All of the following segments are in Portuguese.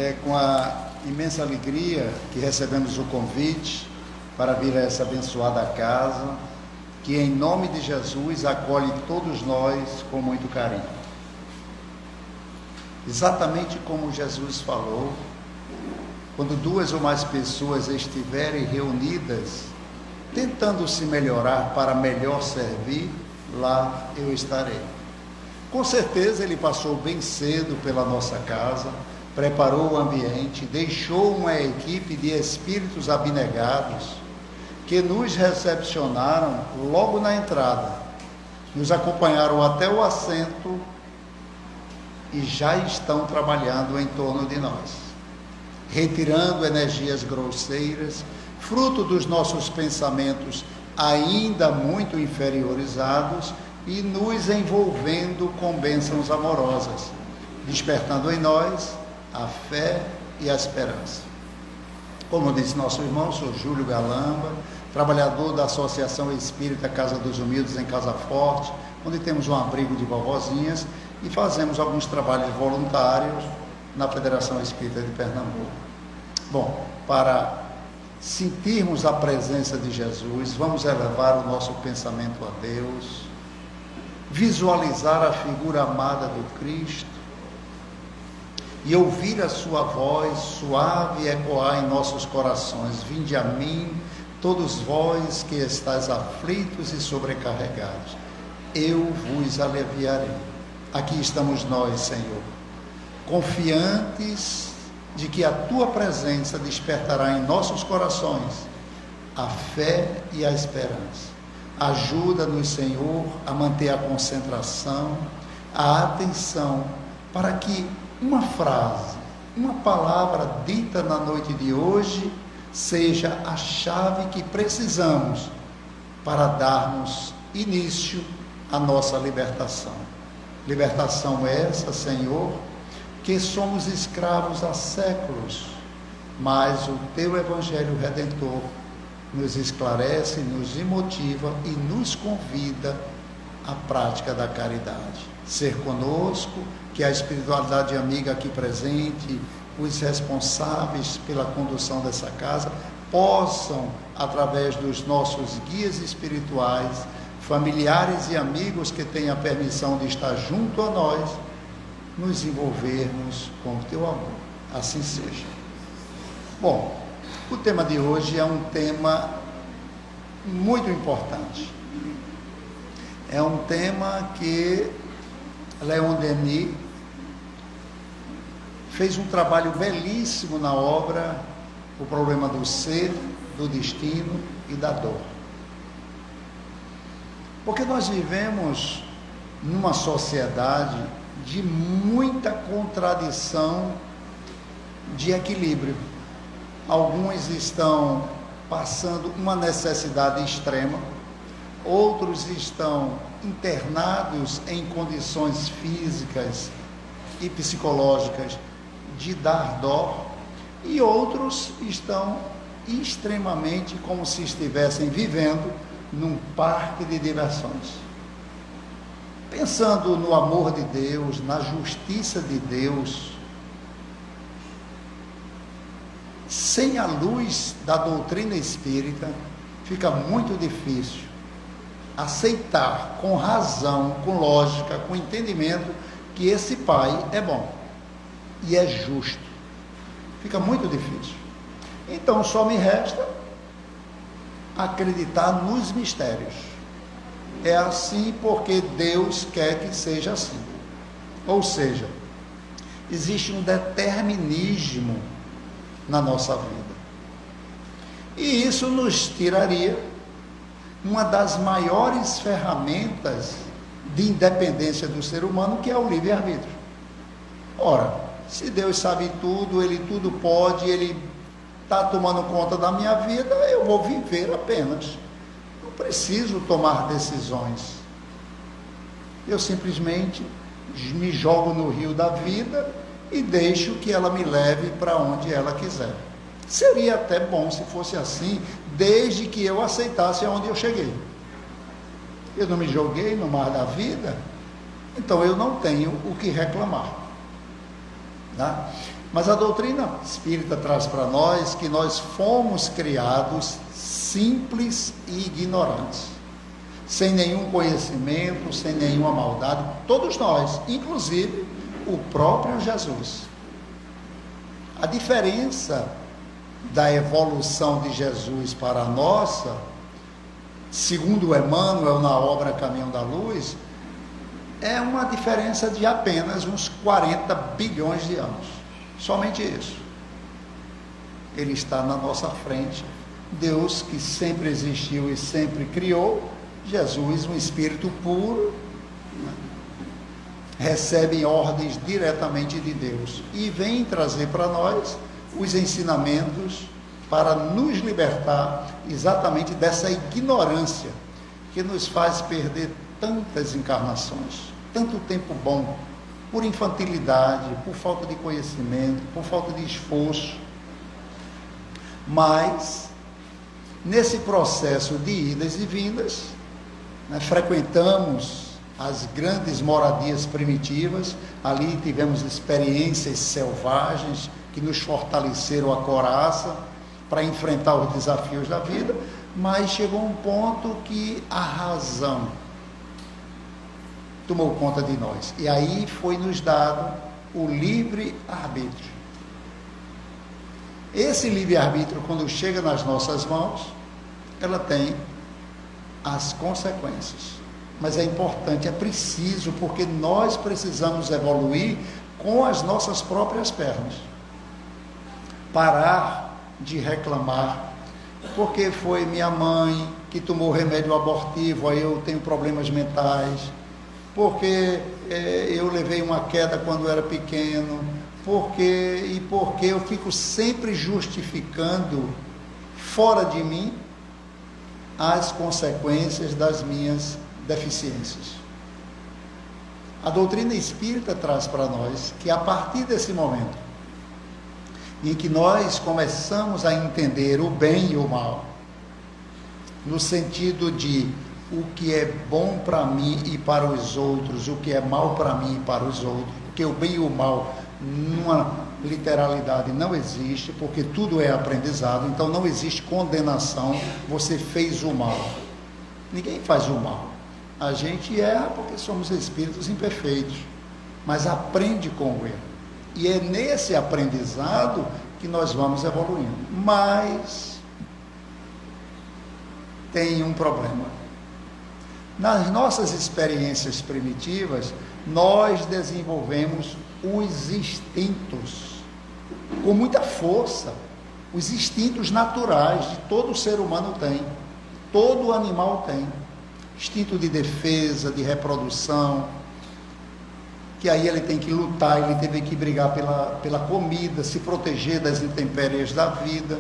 É com a imensa alegria que recebemos o convite para vir a essa abençoada casa, que em nome de Jesus acolhe todos nós com muito carinho. Exatamente como Jesus falou, quando duas ou mais pessoas estiverem reunidas, tentando se melhorar para melhor servir, lá eu estarei. Com certeza ele passou bem cedo pela nossa casa, preparou o ambiente, deixou uma equipe de espíritos abnegados que nos recepcionaram logo na entrada, nos acompanharam até o assento e já estão trabalhando em torno de nós, retirando energias grosseiras, fruto dos nossos pensamentos ainda muito inferiorizados e nos envolvendo com bênçãos amorosas, despertando em nós a fé e a esperança. Como disse nosso irmão, sou Júlio Galamba, trabalhador da Associação Espírita Casa dos Humildes em Casa Forte, onde temos um abrigo de vovozinhas e fazemos alguns trabalhos voluntários na Federação Espírita de Pernambuco. Bom, para sentirmos a presença de Jesus, vamos elevar o nosso pensamento a Deus, visualizar a figura amada do Cristo e ouvir a sua voz suave ecoar em nossos corações: vinde a mim, todos vós que estáis aflitos e sobrecarregados, eu vos aliviarei. Aqui estamos nós, Senhor, confiantes de que a Tua presença despertará em nossos corações a fé e a esperança. Ajuda-nos, Senhor, a manter a concentração, a atenção, para que uma frase, uma palavra dita na noite de hoje seja a chave que precisamos para darmos início à nossa libertação. Libertação essa, Senhor, que somos escravos há séculos, mas o Teu Evangelho Redentor nos esclarece, nos motiva e nos convida à prática da caridade. Ser conosco, que a espiritualidade amiga aqui presente, os responsáveis pela condução dessa casa, possam, através dos nossos guias espirituais, familiares e amigos que tenham a permissão de estar junto a nós, nos envolvermos com o Teu amor. Assim seja. Bom, o tema de hoje é um tema muito importante. É um tema que Leon Denis fez um trabalho belíssimo na obra O Problema do Ser, do Destino e da Dor. Porque nós vivemos numa sociedade de muita contradição de equilíbrio. Alguns estão passando uma necessidade extrema, outros estão internados em condições físicas e psicológicas de dar dó, e outros estão extremamente como se estivessem vivendo num parque de diversões. Pensando no amor de Deus, na justiça de Deus, sem a luz da doutrina espírita, fica muito difícil aceitar com razão, com lógica, com entendimento, que esse pai é bom e é justo. Fica muito difícil. Então só me resta acreditar nos mistérios. É assim porque Deus quer que seja assim. Ou seja, existe um determinismo na nossa vida. E isso nos tiraria uma das maiores ferramentas de independência do ser humano, que é o livre-arbítrio. Ora, se Deus sabe tudo, Ele tudo pode, Ele está tomando conta da minha vida, eu vou viver apenas. Não preciso tomar decisões. Eu simplesmente me jogo no rio da vida e deixo que ela me leve para onde ela quiser. Seria até bom se fosse assim, desde que eu aceitasse aonde eu cheguei. Eu não me joguei no mar da vida, então eu não tenho o que reclamar. Tá? Mas a doutrina espírita traz para nós que nós fomos criados simples e ignorantes, sem nenhum conhecimento, sem nenhuma maldade, todos nós, inclusive o próprio Jesus. A diferença da evolução de Jesus para a nossa, segundo Emmanuel na obra Caminho da Luz, é uma diferença de apenas uns 40 bilhões de anos, somente isso. Ele está na nossa frente, Deus que sempre existiu e sempre criou, Jesus, um espírito puro, recebe ordens diretamente de Deus e vem trazer para nós os ensinamentos para nos libertar exatamente dessa ignorância que nos faz perder tantas encarnações, tanto tempo bom, por infantilidade, por falta de conhecimento, por falta de esforço. Mas, nesse processo de idas e vindas, frequentamos as grandes moradias primitivas, ali tivemos experiências selvagens que nos fortaleceram a coraça para enfrentar os desafios da vida, mas chegou um ponto que a razão tomou conta de nós, e aí foi nos dado o livre-arbítrio. Esse livre-arbítrio, quando chega nas nossas mãos, ela tem as consequências, mas é importante, é preciso, porque nós precisamos evoluir com as nossas próprias pernas, parar de reclamar, porque foi minha mãe que tomou remédio abortivo, aí eu tenho problemas mentais, porque eu levei uma queda quando era pequeno, porque eu fico sempre justificando fora de mim as consequências das minhas deficiências. A doutrina espírita traz para nós que a partir desse momento em que nós começamos a entender o bem e o mal, no sentido de o que é bom para mim e para os outros, o que é mal para mim e para os outros, porque o bem e o mal, numa literalidade, não existe, porque tudo é aprendizado, então não existe condenação, você fez o mal. Ninguém faz o mal. A gente erra porque somos espíritos imperfeitos, mas aprende com o erro. E é nesse aprendizado que nós vamos evoluindo. Mas tem um problema. Nas nossas experiências primitivas, nós desenvolvemos os instintos com muita força, os instintos naturais de todo ser humano tem, todo animal tem, instinto de defesa, de reprodução, que aí ele tem que lutar, ele teve que brigar pela comida, se proteger das intempéries da vida,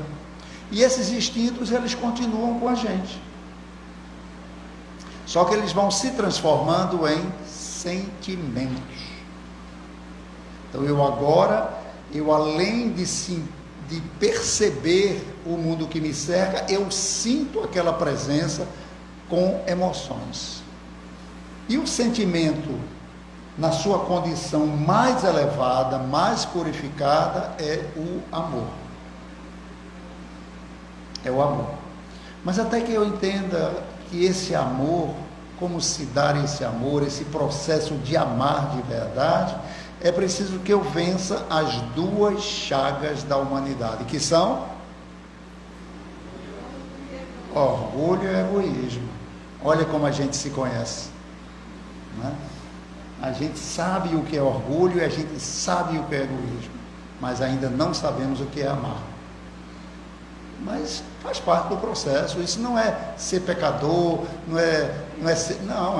e esses instintos eles continuam com a gente, só que eles vão se transformando em sentimentos. Então eu além de perceber o mundo que me cerca, eu sinto aquela presença com emoções. E o sentimento, na sua condição mais elevada, mais purificada, é o amor. É o amor. Mas até que eu entenda que esse amor, como se dar esse amor, esse processo de amar de verdade, é preciso que eu vença as duas chagas da humanidade, que são orgulho e egoísmo. Olha como a gente se conhece, né? A gente sabe o que é orgulho e a gente sabe o que é egoísmo, mas ainda não sabemos o que é amar. Mas faz parte do processo. Isso não é ser pecador, não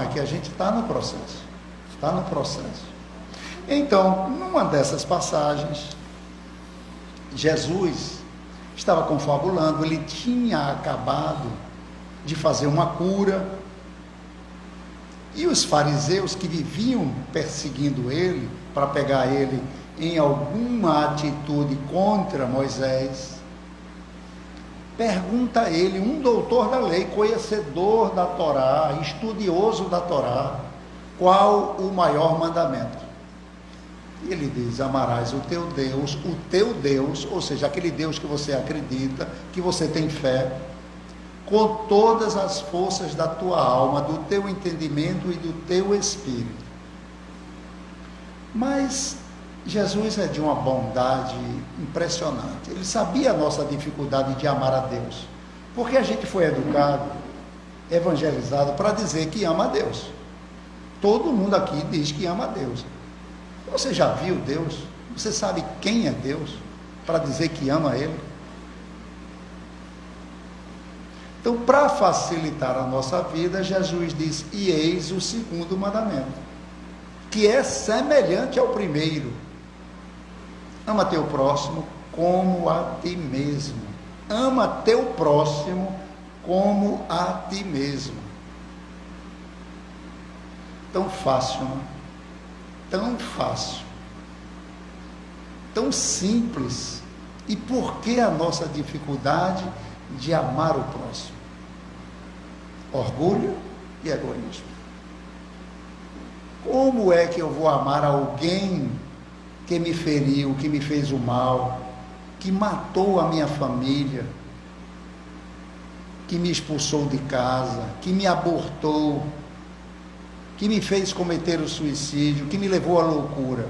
é que a gente está no processo. Está no processo. Então, numa dessas passagens, Jesus estava confabulando, ele tinha acabado de fazer uma cura, e os fariseus que viviam perseguindo ele, para pegar ele em alguma atitude contra Moisés, pergunta a ele, um doutor da lei, conhecedor da Torá, estudioso da Torá, qual o maior mandamento? Ele diz: amarás o teu Deus, ou seja, aquele Deus que você acredita, que você tem fé, com todas as forças da tua alma, do teu entendimento e do teu espírito. Mas Jesus é de uma bondade impressionante. Ele sabia a nossa dificuldade de amar a Deus, porque a gente foi educado, evangelizado para dizer que ama a Deus. Todo mundo aqui diz que ama a Deus. Você já viu Deus? Você sabe quem é Deus para dizer que ama Ele? Então, para facilitar a nossa vida, Jesus diz: e eis o segundo mandamento, que é semelhante ao primeiro: ama teu próximo como a ti mesmo. Ama teu próximo como a ti mesmo. Tão fácil, não? Tão fácil, tão simples. E por que a nossa dificuldade de amar o próximo? Orgulho e egoísmo. Como é que eu vou amar alguém que me feriu, que me fez o mal, que matou a minha família, que me expulsou de casa, que me abortou, que me fez cometer o suicídio, que me levou à loucura?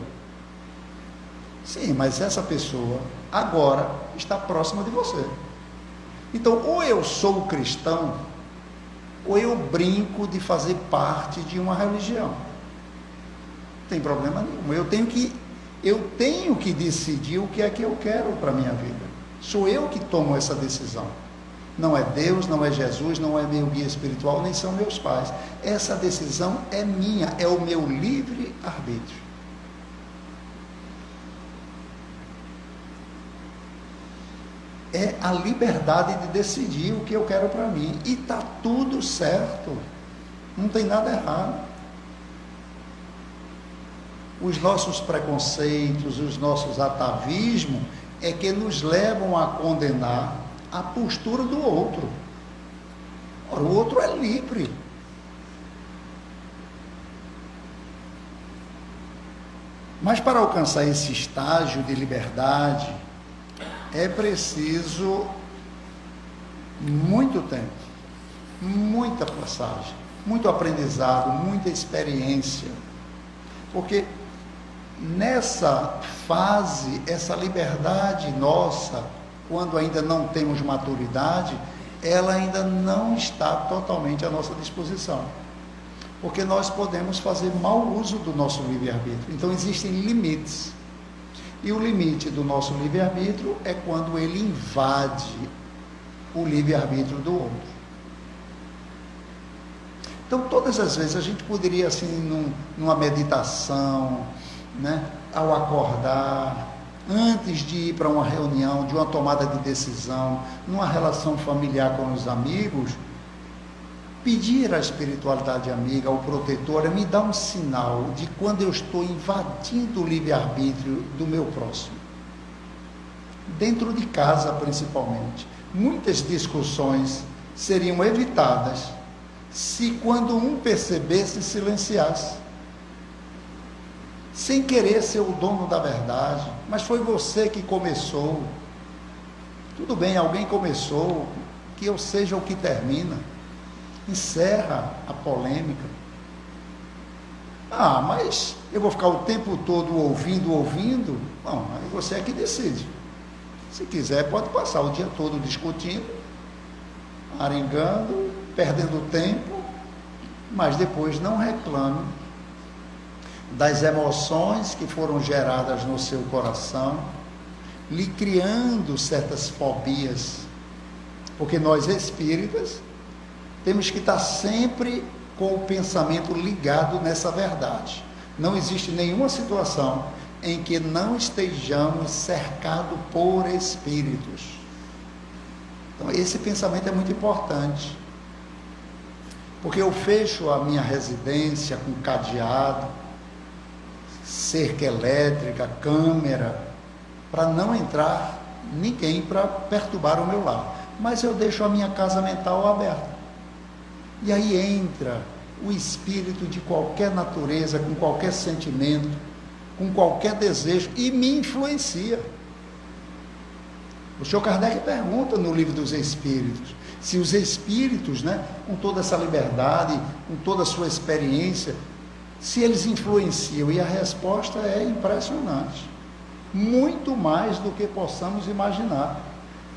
Sim, mas essa pessoa agora está próxima de você. Então, ou eu sou cristão, ou eu brinco de fazer parte de uma religião. Não tem problema nenhum. Eu tenho que decidir o que é que eu quero para a minha vida. Sou eu que tomo essa decisão. Não é Deus, não é Jesus, não é meu guia espiritual, nem são meus pais. Essa decisão é minha, é o meu livre arbítrio. É a liberdade de decidir o que eu quero para mim. E está tudo certo. Não tem nada errado. Os nossos preconceitos, os nossos atavismos é que nos levam a condenar a postura do outro. Ora, o outro é livre. Mas para alcançar esse estágio de liberdade, é preciso muito tempo, muita passagem, muito aprendizado, muita experiência. Porque nessa fase, essa liberdade nossa, quando ainda não temos maturidade, ela ainda não está totalmente à nossa disposição. Porque nós podemos fazer mau uso do nosso livre-arbítrio. Então existem limites. E o limite do nosso livre-arbítrio é quando ele invade o livre-arbítrio do outro. Então, todas as vezes a gente poderia, assim, numa meditação, né, ao acordar, antes de ir para uma reunião, de uma tomada de decisão, numa relação familiar com os amigos, pedir à espiritualidade amiga, ao protetor, me dá um sinal de quando eu estou invadindo o livre-arbítrio do meu próximo. Dentro de casa, principalmente. Muitas discussões seriam evitadas se, quando um percebesse, silenciasse. Sem querer ser o dono da verdade, mas foi você que começou. Tudo bem, alguém começou, que eu seja o que termina. Encerra a polêmica. Ah, mas eu vou ficar o tempo todo ouvindo? Bom, aí você é que decide. Se quiser, pode passar o dia todo discutindo, arengando, perdendo tempo, mas depois não reclame das emoções que foram geradas no seu coração, lhe criando certas fobias, porque nós espíritas temos que estar sempre com o pensamento ligado nessa verdade. Não existe nenhuma situação em que não estejamos cercados por espíritos. Então, esse pensamento é muito importante, porque eu fecho a minha residência com cadeado, cerca elétrica, câmera, para não entrar ninguém para perturbar o meu lar. Mas eu deixo a minha casa mental aberta. E aí entra o espírito de qualquer natureza, com qualquer sentimento, com qualquer desejo e me influencia. O Sr. Kardec pergunta no Livro dos Espíritos, se os espíritos, com toda essa liberdade, com toda a sua experiência, se eles influenciam, e a resposta é impressionante, muito mais do que possamos imaginar.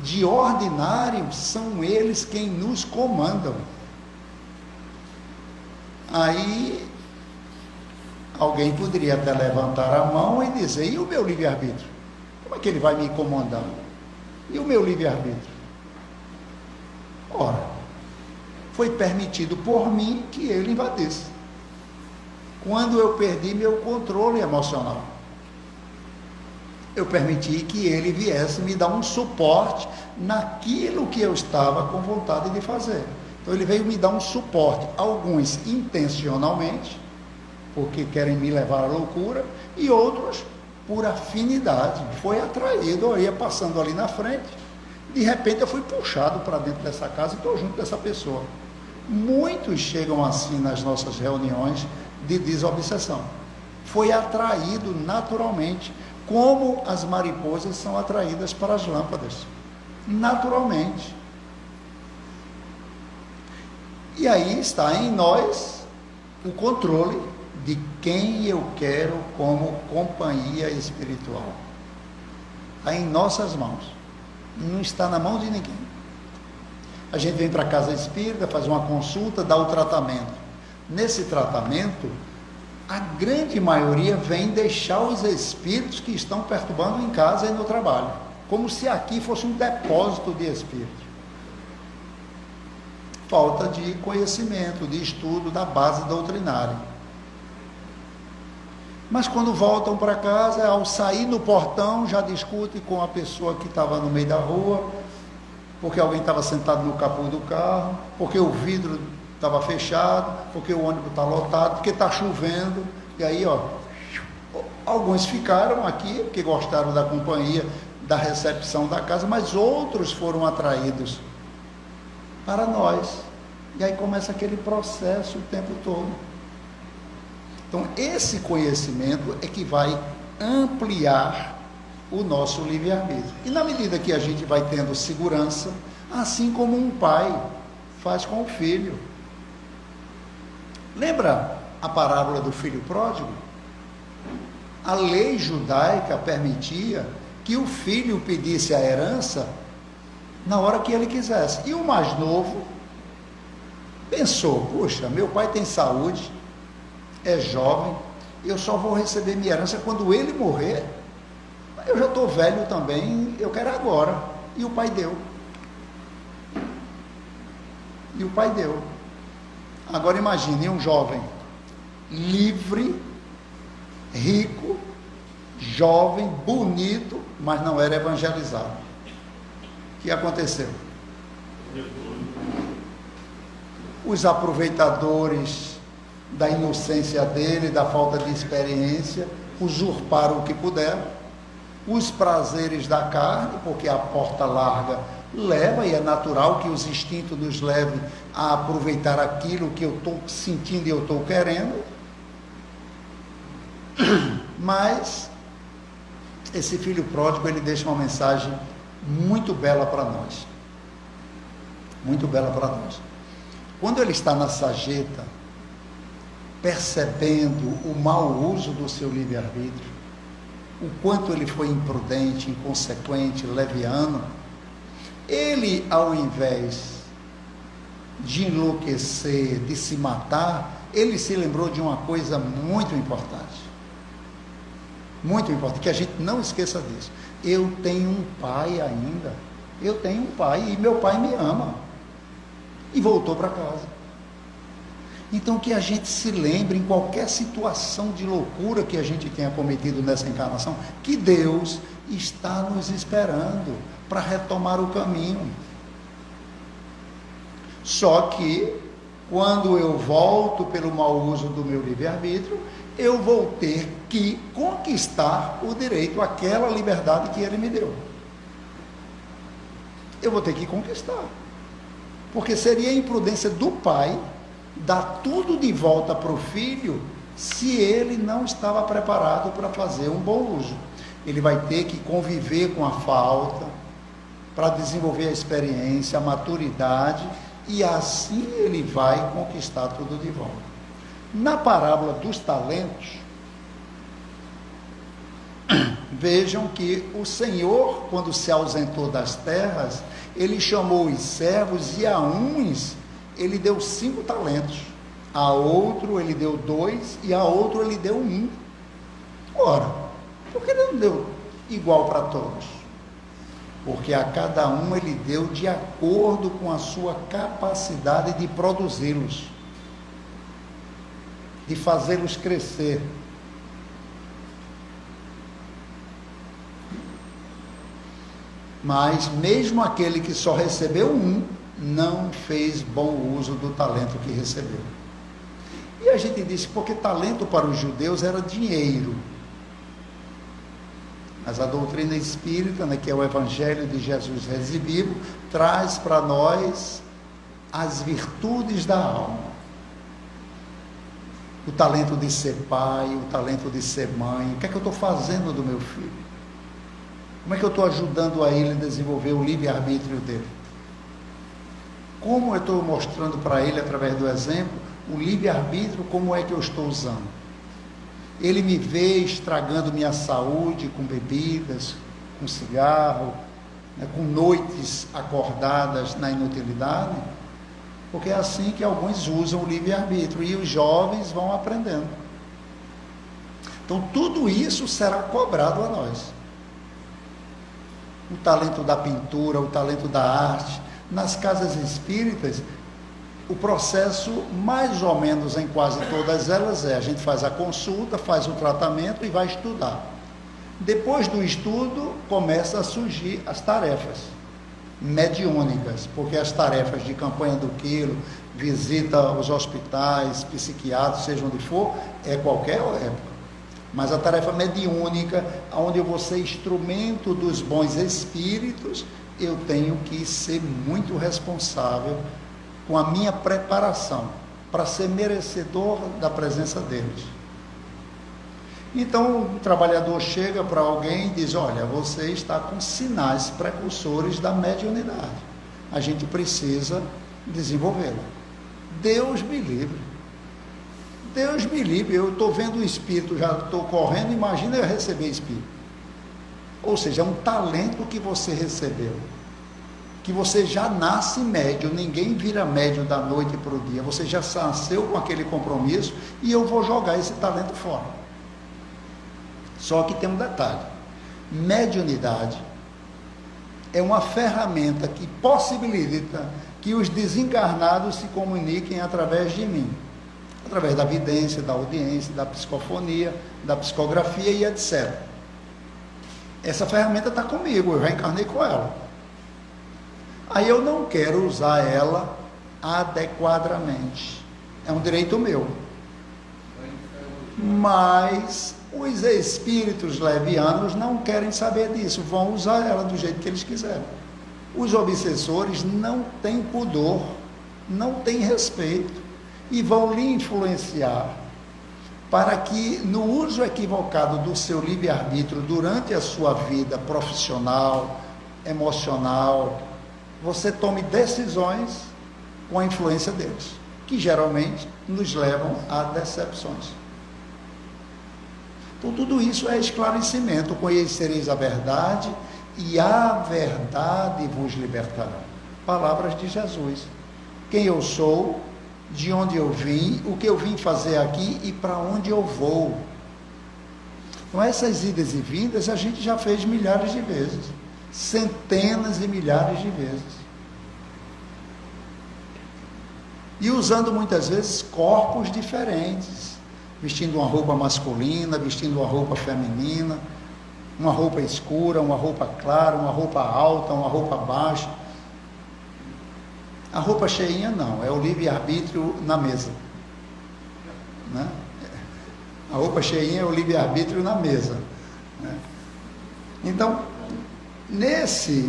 De ordinário, são eles quem nos comandam. Aí, alguém poderia até levantar a mão e dizer, e o meu livre-arbítrio? Como é que ele vai me comandar? E o meu livre-arbítrio? Ora, foi permitido por mim que ele invadisse. Quando eu perdi meu controle emocional, eu permiti que ele viesse me dar um suporte naquilo que eu estava com vontade de fazer. Então ele veio me dar um suporte, alguns intencionalmente, porque querem me levar à loucura, e outros por afinidade. Foi atraído, eu ia passando ali na frente, de repente eu fui puxado para dentro dessa casa e estou junto dessa pessoa. Muitos chegam assim nas nossas reuniões de desobsessão. Foi atraído naturalmente, como as mariposas são atraídas para as lâmpadas, naturalmente. E aí está em nós o controle de quem eu quero como companhia espiritual. Está em nossas mãos, não está na mão de ninguém. A gente vem para a casa espírita, faz uma consulta, dá o tratamento. Nesse tratamento, a grande maioria vem deixar os espíritos que estão perturbando em casa e no trabalho, como se aqui fosse um depósito de espírito. Falta de conhecimento, de estudo da base doutrinária. Mas quando voltam para casa, ao sair no portão, já discute com a pessoa que estava no meio da rua, porque alguém estava sentado no capô do carro, porque o vidro estava fechado, porque o ônibus está lotado, porque está chovendo. E aí, alguns ficaram aqui, porque gostaram da companhia, da recepção da casa, mas outros foram atraídos para nós. E aí começa aquele processo o tempo todo. Então, esse conhecimento é que vai ampliar o nosso livre-arbítrio. E na medida que a gente vai tendo segurança, assim como um pai faz com o filho. Lembra a parábola do filho pródigo? A lei judaica permitia que o filho pedisse a herança na hora que ele quisesse. E o mais novo pensou, puxa, meu pai tem saúde, é jovem, eu só vou receber minha herança quando ele morrer. Eu já estou velho também, eu quero agora. E o pai deu. E o pai deu. Agora imagine um jovem livre, rico, jovem, bonito, mas não era evangelizado. O que aconteceu? Os aproveitadores da inocência dele, da falta de experiência, usurparam o que puderam, os prazeres da carne, porque a porta larga leva, e é natural que os instintos nos levem a aproveitar aquilo que eu estou sentindo e eu estou querendo. Mas esse filho pródigo, ele deixa uma mensagem muito bela para nós, muito bela para nós. Quando ele está na sarjeta, percebendo o mau uso do seu livre-arbítrio, o quanto ele foi imprudente, inconsequente, leviano, ele, ao invés de enlouquecer, de se matar, ele se lembrou de uma coisa muito importante, que a gente não esqueça disso. Eu tenho um pai ainda, eu tenho um pai, e meu pai me ama, e voltou para casa. Então, que a gente se lembre, em qualquer situação de loucura que a gente tenha cometido nessa encarnação, que Deus está nos esperando para retomar o caminho. Só que, quando eu volto pelo mau uso do meu livre-arbítrio, eu vou ter que conquistar o direito àquela liberdade que Ele me deu. Eu vou ter que conquistar. Porque seria a imprudência do pai dar tudo de volta para o filho, se ele não estava preparado para fazer um bom uso. Ele vai ter que conviver com a falta, para desenvolver a experiência, a maturidade, e assim ele vai conquistar tudo de volta. Na parábola dos talentos, vejam que o Senhor, quando se ausentou das terras, ele chamou os servos, e a uns ele deu 5 talentos, a outro ele deu 2, e a outro ele deu 1. Ora, por que ele não deu igual para todos? Porque a cada um ele deu de acordo com a sua capacidade de produzi-los, de fazê-los crescer. Mas mesmo aquele que só recebeu 1, não fez bom uso do talento que recebeu. E a gente disse, porque talento para os judeus era dinheiro. Mas a doutrina espírita, que é o Evangelho de Jesus redivivo, traz para nós as virtudes da alma. O talento de ser pai, o talento de ser mãe. O que é que eu estou fazendo do meu filho? Como é que eu estou ajudando a ele a desenvolver o livre-arbítrio dele? Como eu estou mostrando para ele, através do exemplo, o livre-arbítrio, como é que eu estou usando? Ele me vê estragando minha saúde com bebidas, com cigarro, com noites acordadas na inutilidade, porque é assim que alguns usam o livre-arbítrio, e os jovens vão aprendendo. Então tudo isso será cobrado a nós. O talento da pintura, o talento da arte. Nas casas espíritas, o processo, mais ou menos em quase todas elas, a gente faz a consulta, faz o tratamento e vai estudar. Depois do estudo, começa a surgir as tarefas mediúnicas, porque as tarefas de campanha do quilo, visita aos hospitais, psiquiatras, seja onde for, é qualquer época. Mas a tarefa mediúnica, onde eu vou ser instrumento dos bons espíritos, eu tenho que ser muito responsável com a minha preparação, para ser merecedor da presença deles. Então, o trabalhador chega para alguém e diz, olha, você está com sinais precursores da mediunidade. A gente precisa desenvolvê-la. Deus me livre. Deus me livre, eu estou vendo o espírito, já estou correndo, imagina eu receber espírito. Ou seja, é um talento que você recebeu, que você já nasce médio, ninguém vira médio da noite para o dia, você já nasceu com aquele compromisso, e eu vou jogar esse talento fora. Só que tem um detalhe, mediunidade é uma ferramenta que possibilita que os desencarnados se comuniquem através de mim, através da vidência, da audiência, da psicofonia, da psicografia e etc. Essa ferramenta está comigo, eu já encarnei com ela. Aí eu não quero usar ela adequadamente. É um direito meu. Mas os espíritos levianos não querem saber disso, vão usar ela do jeito que eles quiserem. Os obsessores não têm pudor, não têm respeito, e vão lhe influenciar para que, no uso equivocado do seu livre-arbítrio durante a sua vida profissional, emocional, você tome decisões com a influência deles, que geralmente nos levam a decepções. Então tudo isso é esclarecimento, conhecereis a verdade e a verdade vos libertará. Palavras de Jesus. Quem eu sou, de onde eu vim, o que eu vim fazer aqui e para onde eu vou. Então essas idas e vindas a gente já fez milhares de vezes, centenas e milhares de vezes. E usando muitas vezes corpos diferentes, vestindo uma roupa masculina, vestindo uma roupa feminina, uma roupa escura, uma roupa clara, uma roupa alta, uma roupa baixa. A roupa cheinha não, é o livre-arbítrio na mesa, né? A roupa cheinha é o livre-arbítrio na mesa, né? Então, nessas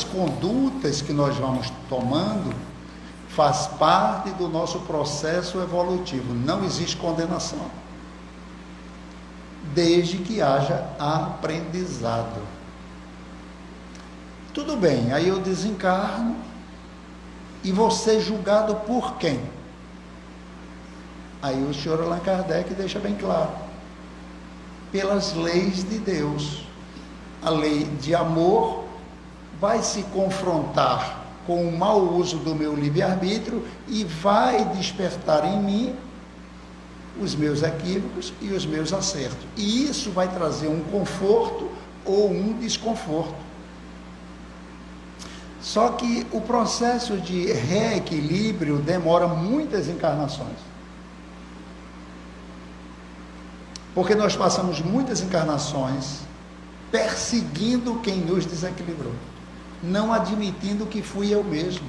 condutas que nós vamos tomando, faz parte do nosso processo evolutivo. Não existe condenação, desde que haja aprendizado. Tudo bem, aí eu desencarno e vou ser julgado por quem? Aí o senhor Allan Kardec deixa bem claro: pelas leis de Deus. A lei de amor vai se confrontar com o mau uso do meu livre-arbítrio e vai despertar em mim os meus equívocos e os meus acertos. E isso vai trazer um conforto ou um desconforto. Só que o processo de reequilíbrio demora muitas encarnações. Porque nós passamos muitas encarnações perseguindo quem nos desequilibrou, não admitindo que fui eu mesmo.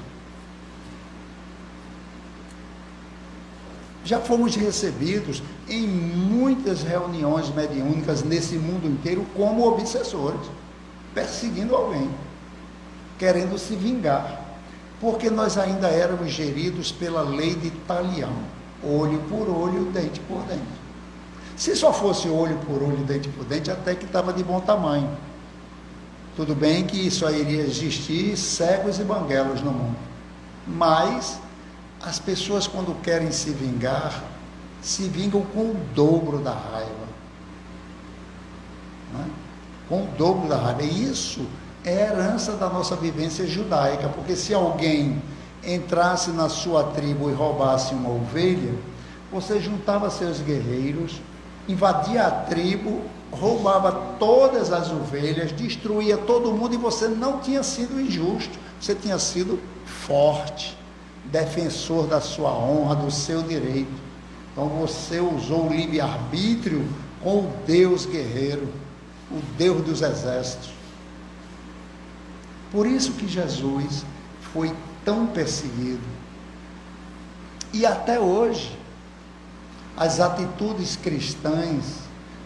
Já fomos recebidos em muitas reuniões mediúnicas nesse mundo inteiro como obsessores, perseguindo alguém, querendo se vingar, porque nós ainda éramos geridos pela lei de Talião, olho por olho, dente por dente. Se só fosse olho por olho, dente por dente, até que estava de bom tamanho. Tudo bem que só iria existir cegos e banguelos no mundo, mas as pessoas, quando querem se vingar, se vingam com o dobro da raiva, né? Com o dobro da raiva. E isso é herança da nossa vivência judaica, porque se alguém entrasse na sua tribo e roubasse uma ovelha, você juntava seus guerreiros, invadia a tribo, roubava todas as ovelhas, destruía todo mundo, e você não tinha sido injusto, você tinha sido forte, defensor da sua honra, do seu direito. Então você usou o livre-arbítrio com o Deus guerreiro, o Deus dos exércitos. Por isso que Jesus foi tão perseguido. E até hoje, as atitudes cristãs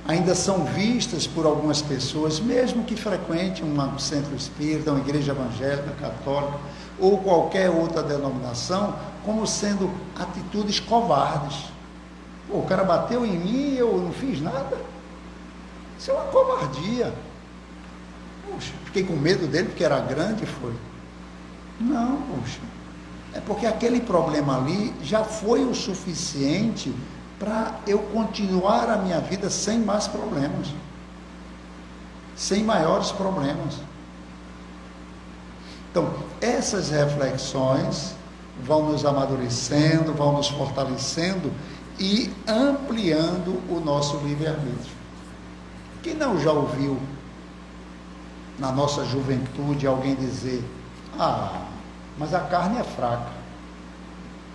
ainda são vistas por algumas pessoas, mesmo que frequentem um centro espírita, uma igreja evangélica, católica, ou qualquer outra denominação, como sendo atitudes covardes. Pô, o cara bateu em mim e eu não fiz nada. Isso é uma covardia. Puxa, fiquei com medo dele porque era grande, foi. Não, puxa. É porque aquele problema ali já foi o suficiente para eu continuar a minha vida sem mais problemas, sem maiores problemas. Então, essas reflexões vão nos amadurecendo, vão nos fortalecendo e ampliando o nosso livre-arbítrio. Quem não já ouviu, na nossa juventude, alguém dizer: mas a carne é fraca,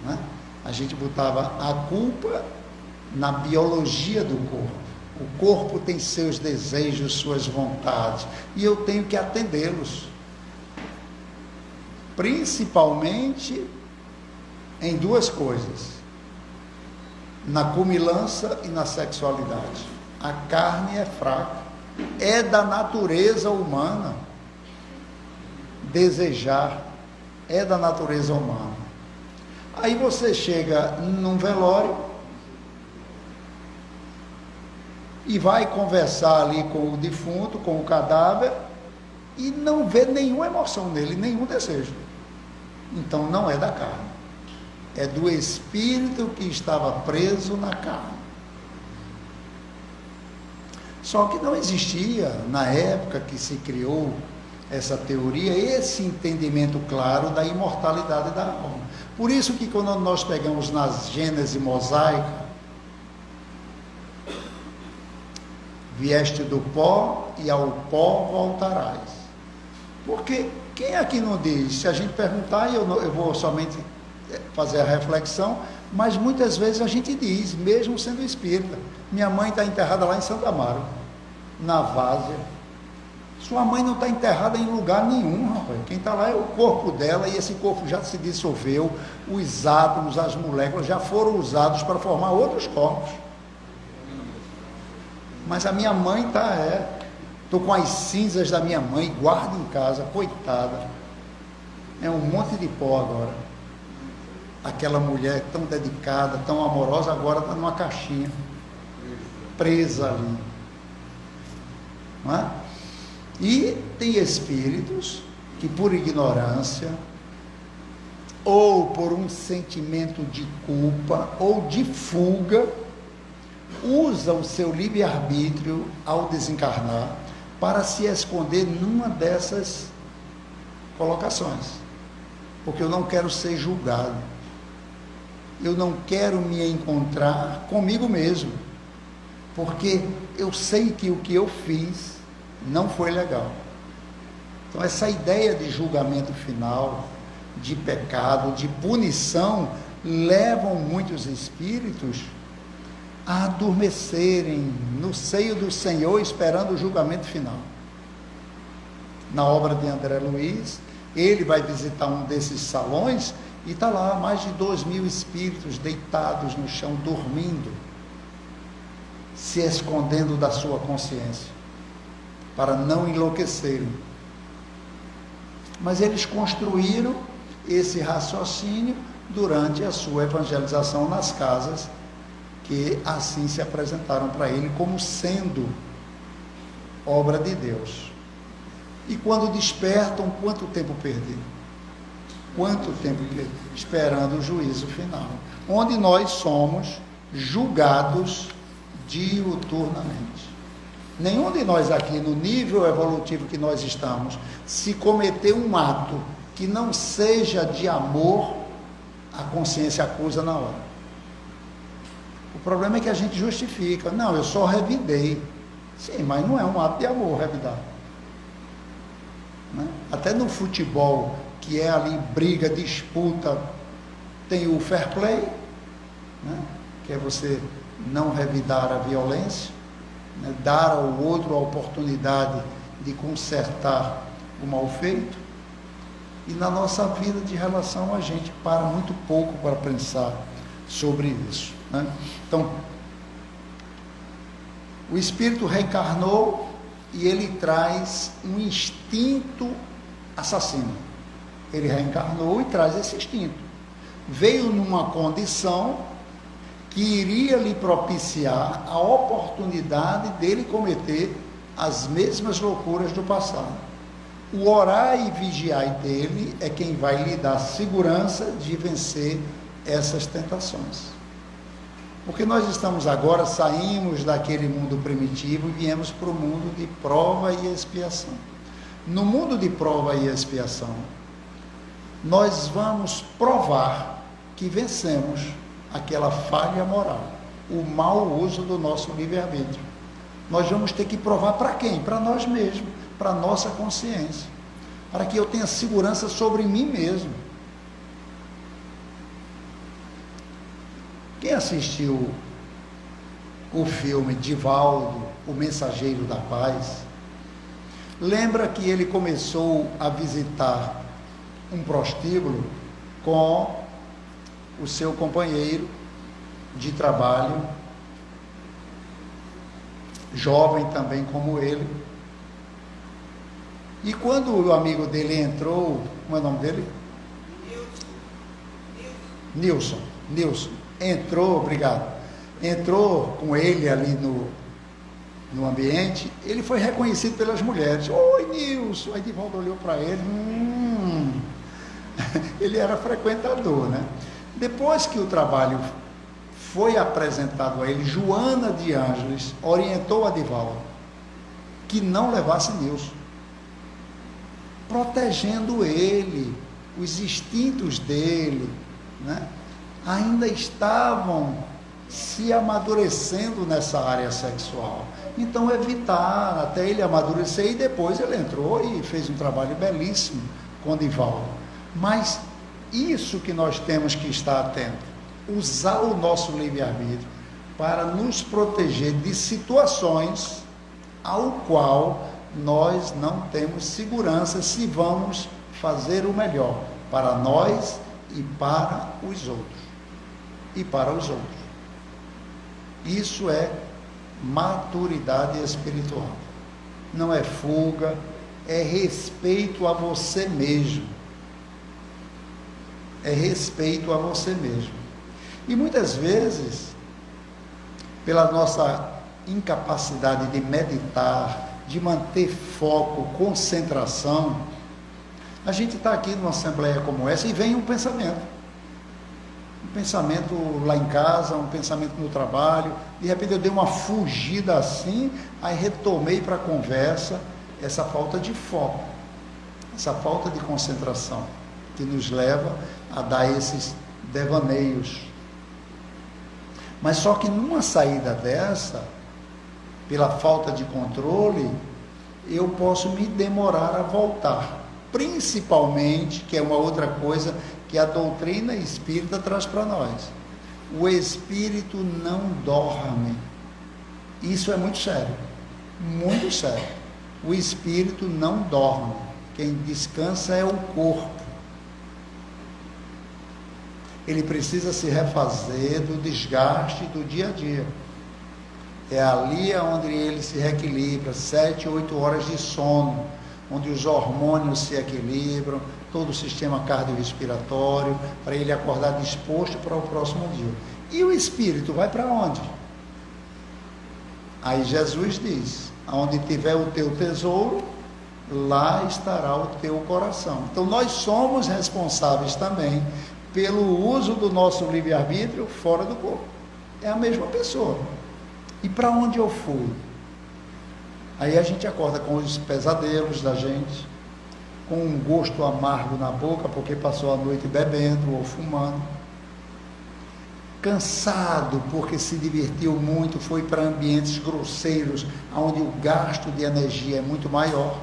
né? A gente botava a culpa na biologia do corpo. O corpo tem seus desejos, suas vontades, e eu tenho que atendê-los, principalmente em duas coisas: na comilança e na sexualidade. A carne é fraca, é da natureza humana desejar, é da natureza humana. Aí você chega num velório e vai conversar ali com o defunto, com o cadáver, e não vê nenhuma emoção nele, nenhum desejo. Então não é da carne, é do espírito que estava preso na carne. Só que não existia, na época que se criou essa teoria, esse entendimento claro da imortalidade da alma. Por isso que quando nós pegamos na Gênese mosaica, vieste do pó e ao pó voltarás. Porque quem aqui não diz? Se a gente perguntar, eu vou somente fazer a reflexão, mas muitas vezes a gente diz, mesmo sendo espírita: minha mãe está enterrada lá em Santo Amaro, na Várzea. Sua mãe não está enterrada em lugar nenhum, rapaz. Quem está lá é o corpo dela, e esse corpo já se dissolveu, os átomos, as moléculas já foram usados para formar outros corpos. Mas a minha mãe estou com as cinzas da minha mãe, guardo em casa, coitada. É um monte de pó agora. aquela mulher tão dedicada, tão amorosa, agora está numa caixinha, presa ali. Não é? E tem espíritos que, por ignorância, ou por um sentimento de culpa, ou de fuga, usam o seu livre-arbítrio ao desencarnar para se esconder numa dessas colocações. Porque eu não quero ser julgado. Eu não quero me encontrar comigo mesmo. Porque eu sei que o que eu fiz não foi legal. Então essa ideia de julgamento final, de pecado, de punição, levam muitos espíritos a adormecerem no seio do Senhor, esperando o julgamento final. Na obra de André Luiz, ele vai visitar um desses salões e está lá mais de 2.000 espíritos deitados no chão, dormindo, se escondendo da sua consciência, para não enlouquecerem. Mas eles construíram esse raciocínio durante a sua evangelização nas casas, que assim se apresentaram para ele como sendo obra de Deus. E quando despertam, quanto tempo perdido? Quanto tempo perdido? Esperando o juízo final, onde nós somos julgados diuturnamente. Nenhum de nós aqui, no nível evolutivo que nós estamos, se cometer um ato que não seja de amor, a consciência acusa na hora. O problema é que a gente justifica. Não, eu só revidei. Sim, mas não é um ato de amor revidar. Né? Até no futebol, que é ali briga, disputa, tem o fair play, né? Que é você não revidar a violência, né? Dar ao outro a oportunidade de consertar o mal feito. E na nossa vida de relação a gente para muito pouco para pensar sobre isso, né? Então, o espírito reencarnou e ele traz um instinto assassino. Ele reencarnou e traz esse instinto. Veio numa condição que iria lhe propiciar a oportunidade dele cometer as mesmas loucuras do passado. O orar e vigiar dele é quem vai lhe dar segurança de vencer essas tentações. Porque nós estamos agora, saímos daquele mundo primitivo e viemos para o mundo de prova e expiação. No mundo de prova e expiação, nós vamos provar que vencemos aquela falha moral, o mau uso do nosso livre-arbítrio. Nós vamos ter que provar para quem? Para nós mesmos, para a nossa consciência, para que eu tenha segurança sobre mim mesmo. Quem assistiu o filme Divaldo, o Mensageiro da Paz, lembra que ele começou a visitar um prostíbulo com o seu companheiro de trabalho, jovem também como ele. E quando o amigo dele entrou, como é o nome dele? Nilson. Entrou, obrigado. Entrou com ele ali no ambiente, ele foi reconhecido pelas mulheres. Oi, Nilson. Aí Divaldo olhou para ele. Ele era frequentador, né? Depois que o trabalho foi apresentado a ele, Joana de Ângeles orientou a Divaldo que não levasse Nilson, protegendo ele, os instintos dele, né? Ainda estavam se amadurecendo nessa área sexual. Então evitar até ele amadurecer, e depois ele entrou e fez um trabalho belíssimo com Divaldo. Mas isso que nós temos que estar atento, usar o nosso livre-arbítrio para nos proteger de situações ao qual nós não temos segurança se vamos fazer o melhor para nós e para os outros. Isso é maturidade espiritual. Não é fuga, é respeito a você mesmo. é respeito a você mesmo. E muitas vezes, pela nossa incapacidade de meditar, de manter foco, concentração, a gente está aqui numa assembleia como essa e vem um pensamento lá em casa, um pensamento no trabalho, de repente eu dei uma fugida assim, aí retomei para a conversa, essa falta de foco, essa falta de concentração, que nos leva a dar esses devaneios. Mas só que numa saída dessa, pela falta de controle, eu posso me demorar a voltar. Principalmente, que é uma outra coisa que a doutrina espírita traz para nós. O espírito não dorme. Isso é muito sério. Muito sério. O espírito não dorme. Quem descansa é o corpo. Ele precisa se refazer do desgaste do dia a dia. É ali onde ele se reequilibra, 7, 8 horas de sono, onde os hormônios se equilibram, todo o sistema cardiorrespiratório, para ele acordar disposto para o próximo dia. E o espírito vai para onde? Aí Jesus diz, onde tiver o teu tesouro, lá estará o teu coração. Então nós somos responsáveis também pelo uso do nosso livre-arbítrio fora do corpo. É a mesma pessoa. E para onde eu fui? Aí a gente acorda com os pesadelos da gente, com um gosto amargo na boca, porque passou a noite bebendo ou fumando, cansado porque se divertiu muito, foi para ambientes grosseiros, onde o gasto de energia é muito maior.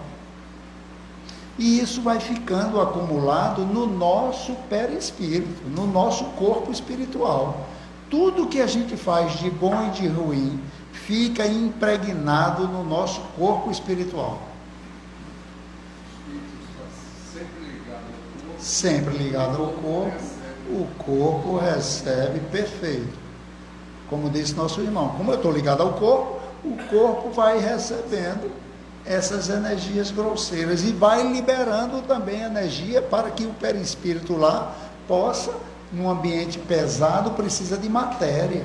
E isso vai ficando acumulado no nosso perispírito, no nosso corpo espiritual. Tudo que a gente faz de bom e de ruim fica impregnado no nosso corpo espiritual. Sempre ligado ao corpo, o corpo recebe perfeito. Como disse nosso irmão, como eu estou ligado ao corpo, o corpo vai recebendo essas energias grosseiras e vai liberando também energia para que o perispírito lá possa, num ambiente pesado, precisa de matéria,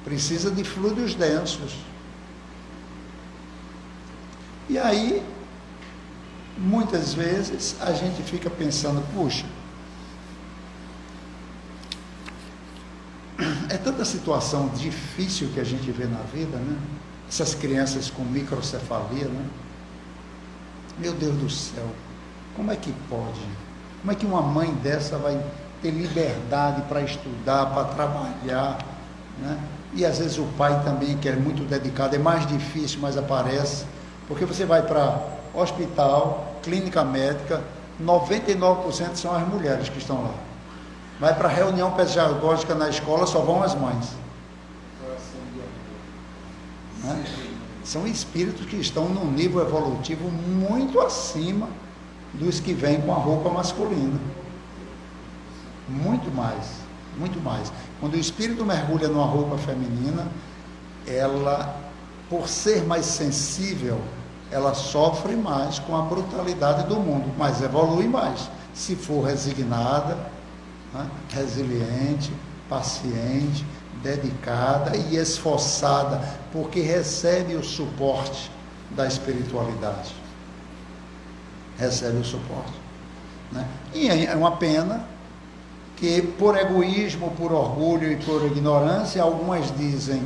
precisa de fluidos densos. E aí, muitas vezes, a gente fica pensando, puxa, é tanta situação difícil que a gente vê na vida, né? Essas crianças com microcefalia, né? Meu Deus do céu, como é que pode? Como é que uma mãe dessa vai ter liberdade para estudar, para trabalhar, né? E às vezes o pai também, que é muito dedicado, é mais difícil, mas aparece, porque você vai para hospital, clínica médica, 99% são as mulheres que estão lá. Vai para reunião pedagógica na escola, só vão as mães. Né? São espíritos que estão num nível evolutivo muito acima dos que vêm com a roupa masculina. Muito mais, muito mais. Quando o espírito mergulha numa roupa feminina, ela, por ser mais sensível, ela sofre mais com a brutalidade do mundo, mas evolui mais. Se for resignada, né, resiliente, paciente, dedicada e esforçada, porque recebe o suporte da espiritualidade. Recebe o suporte. Né? E é uma pena que, por egoísmo, por orgulho e por ignorância, algumas dizem,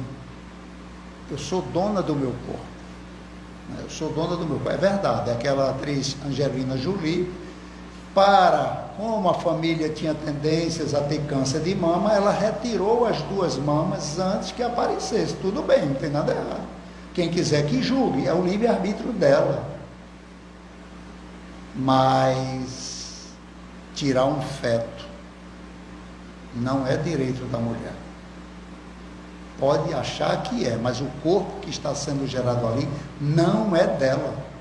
eu sou dona do meu corpo. Eu sou dona do meu corpo. É verdade, aquela atriz Angelina Jolie, como a família tinha tendências a ter câncer de mama, ela retirou as 2 mamas antes que aparecesse. Tudo bem, não tem nada errado. Quem quiser que julgue, é o livre-arbítrio dela. Mas tirar um feto não é direito da mulher. Pode achar que é, mas o corpo que está sendo gerado ali não é dela.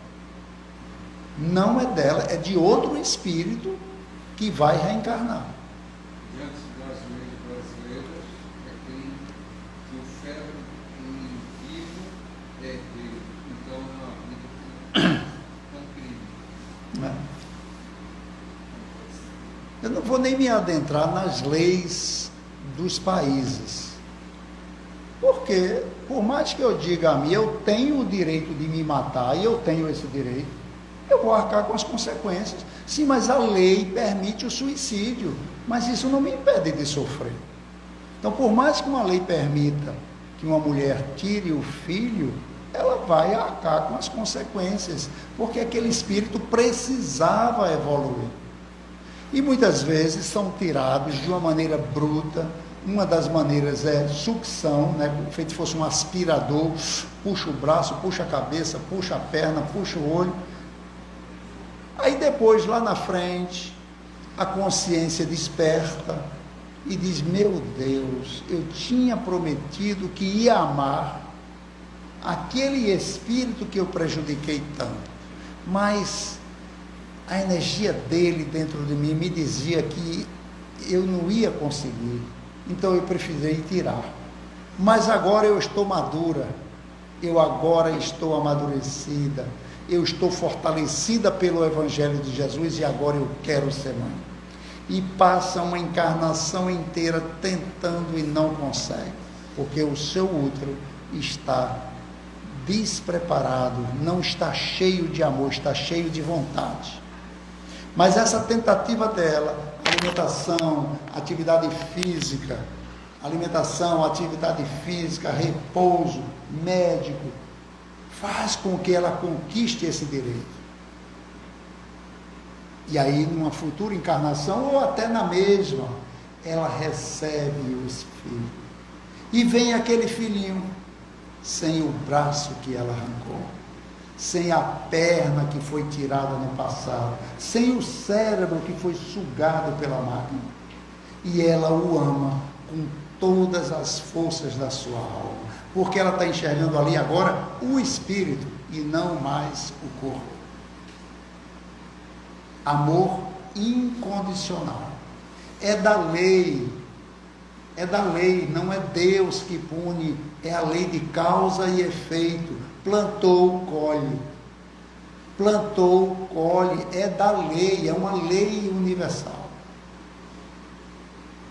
Não é dela, é de outro espírito que vai reencarnar. Diante das leis brasileiras, é que o feto vivo é dele. Então, não é um crime. Eu não vou nem me adentrar nas leis dos países. Porque, por mais que eu diga a mim, eu tenho o direito de me matar, e eu tenho esse direito, eu vou arcar com as consequências. Sim, mas a lei permite o suicídio, mas isso não me impede de sofrer. Então, por mais que uma lei permita que uma mulher tire o filho, ela vai arcar com as consequências, porque aquele espírito precisava evoluir. E muitas vezes são tirados de uma maneira bruta. Uma das maneiras é sucção, né? Feito se fosse um aspirador, puxa o braço, puxa a cabeça, puxa a perna, puxa o olho. Aí depois, lá na frente, a consciência desperta e diz: meu Deus, eu tinha prometido que ia amar aquele espírito que eu prejudiquei tanto, mas a energia dele dentro de mim me dizia que eu não ia conseguir, então eu precisei tirar. Mas agora eu estou madura, eu agora estou amadurecida, eu estou fortalecida pelo Evangelho de Jesus e agora eu quero ser mãe. E passa uma encarnação inteira tentando e não consegue, porque o seu útero está despreparado, não está cheio de amor, está cheio de vontade. Mas essa tentativa dela, alimentação, atividade física, repouso, médico, faz com que ela conquiste esse direito. E aí, numa futura encarnação, ou até na mesma, ela recebe o Espírito. E vem aquele filhinho, sem o braço que ela arrancou, sem a perna que foi tirada no passado, sem o cérebro que foi sugado pela máquina. E ela o ama com todas as forças da sua alma, porque ela está enxergando ali agora o Espírito e não mais o corpo. Amor incondicional. É da lei, não é Deus que pune, é a lei de causa e efeito. Plantou, colhe, é da lei, é uma lei universal.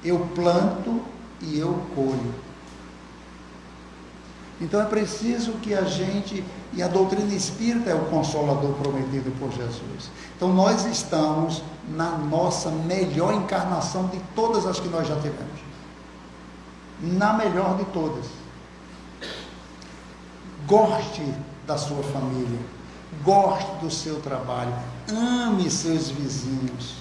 Eu planto e eu colho. Então é preciso que a gente, e a doutrina espírita é o consolador prometido por Jesus. Então nós estamos na nossa melhor encarnação de todas as que nós já tivemos. Na melhor de todas. Goste da sua família, goste do seu trabalho, ame seus vizinhos,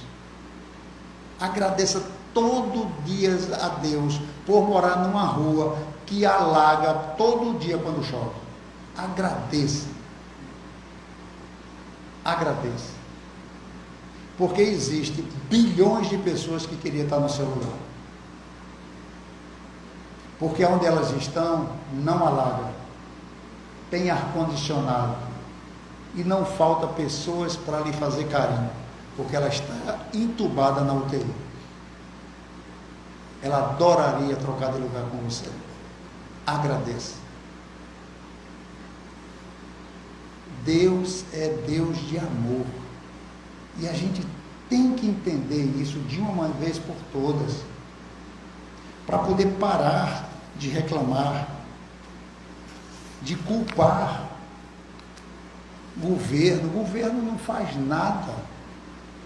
agradeça todo dia a Deus por morar numa rua que alaga todo dia quando chove. Agradeça, porque existe bilhões de pessoas que queriam estar no seu lugar, porque onde elas estão não alaga, tem ar-condicionado e não falta pessoas para lhe fazer carinho, porque ela está entubada na UTI. Ela adoraria trocar de lugar com você. Agradeça. Deus é Deus de amor, e a gente tem que entender isso de uma vez por todas, para poder parar de reclamar, de culpar o governo não faz nada,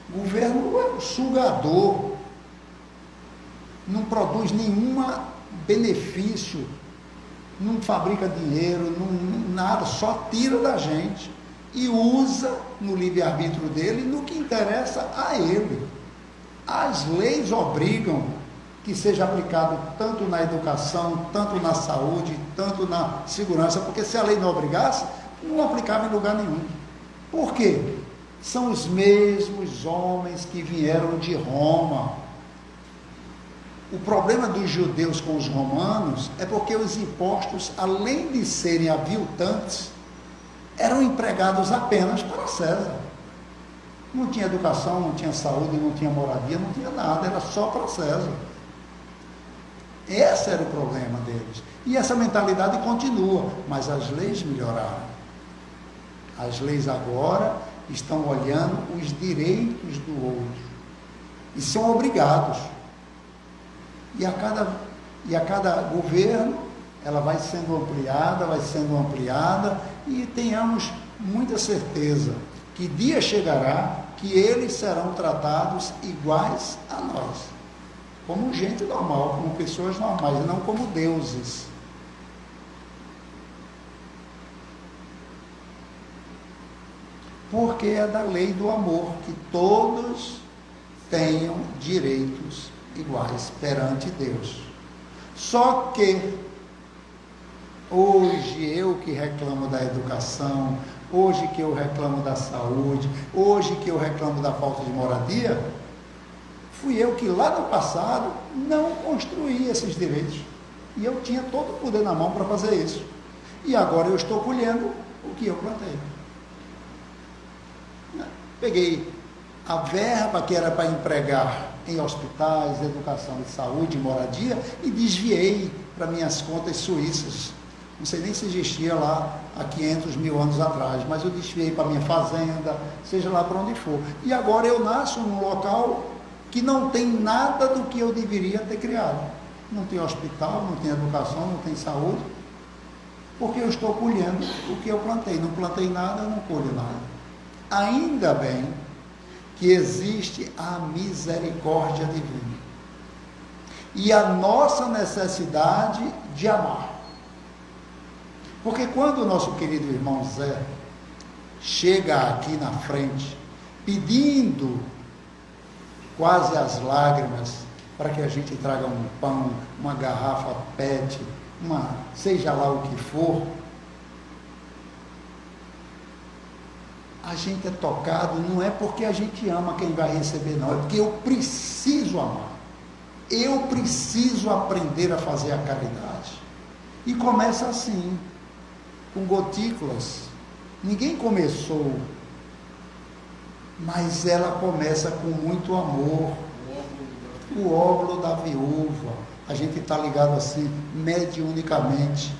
o governo é um sugador, não produz nenhum benefício, não fabrica dinheiro, nada, só tira da gente e usa no livre-arbítrio dele no que interessa a ele. As leis obrigam que seja aplicado tanto na educação, tanto na saúde, tanto na segurança, porque se a lei não obrigasse, não aplicava em lugar nenhum. Por quê? São os mesmos homens que vieram de Roma. O problema dos judeus com os romanos é porque os impostos, além de serem aviltantes, eram empregados apenas para César. Não tinha educação, não tinha saúde, não tinha moradia, não tinha nada, era só para César. Esse era o problema deles. E essa mentalidade continua, mas as leis melhoraram. As leis agora estão olhando os direitos do outro. e são obrigados. E a cada governo, ela vai sendo ampliada, e tenhamos muita certeza que dia chegará que eles serão tratados iguais a nós, como gente normal, como pessoas normais, e não como deuses. Porque é da lei do amor que todos tenham direitos iguais perante Deus. Só que hoje eu que reclamo da educação, hoje que eu reclamo da saúde, hoje que eu reclamo da falta de moradia, fui eu que lá no passado não construí esses direitos. E eu tinha todo o poder na mão para fazer isso. E agora eu estou colhendo o que eu plantei. Peguei a verba que era para empregar em hospitais, educação e saúde, moradia, e desviei para minhas contas suíças. Não sei nem se existia lá há 500 mil anos atrás, mas eu desviei para minha fazenda, seja lá para onde for. E agora eu nasço num local que não tem nada do que eu deveria ter criado. Não tem hospital, não tem educação, não tem saúde, porque eu estou colhendo o que eu plantei. Não plantei nada, eu não colho nada. Ainda bem que existe a misericórdia divina e a nossa necessidade de amar. Porque quando o nosso querido irmão Zé chega aqui na frente, pedindo quase as lágrimas para que a gente traga um pão, uma garrafa PET, seja lá o que for, a gente é tocado, não é porque a gente ama quem vai receber, não, é porque eu preciso amar. Eu preciso aprender a fazer a caridade. E começa assim, com gotículas. Ninguém começou, mas ela começa com muito amor. O óvulo da viúva. A gente está ligado assim, mediunicamente.